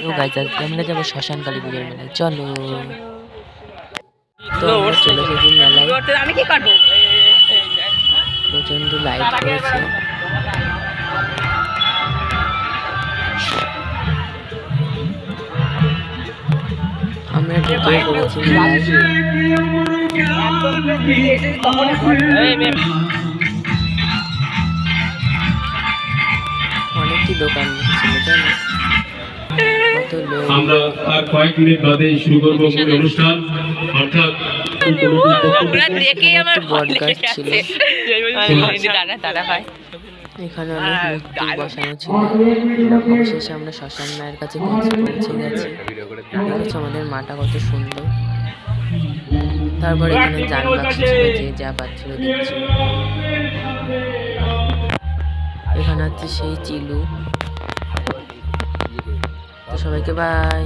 তো গাইজ আজকে আমরা যাবো শ্মশান কালী পুজোর মেলায়, চলো। তো আমরা চলে এসেছি মেলায়, আমি কি করবো? প্রচন্ড লাইট রয়েছে। আমরা ঢুকে পড়েছি মেলায়। অনেকটি দোকান ছিল জানো, কত লোক। আমরা আর কয়েক মিনিট বাদে শুরু করব মূল অনুষ্ঠান, অর্থাৎ আমরা দেখেই আমার বট গাছ ছিল, দাঁড়া হয়। এখানে অনেক মূর্তি বসানো ছিল। অবশেষে আমরা শ্মশান মায়ের কাছে পৌঁছে গেছি। দেখেছো আমাদের মাটা কত সুন্দর। তারপরে এখানে যান বাক্স ছিল, যে যা পাচ্ছিল দিচ্ছিল। এখানে হচ্ছে সেই চিলু। তো সবাইকে বাই।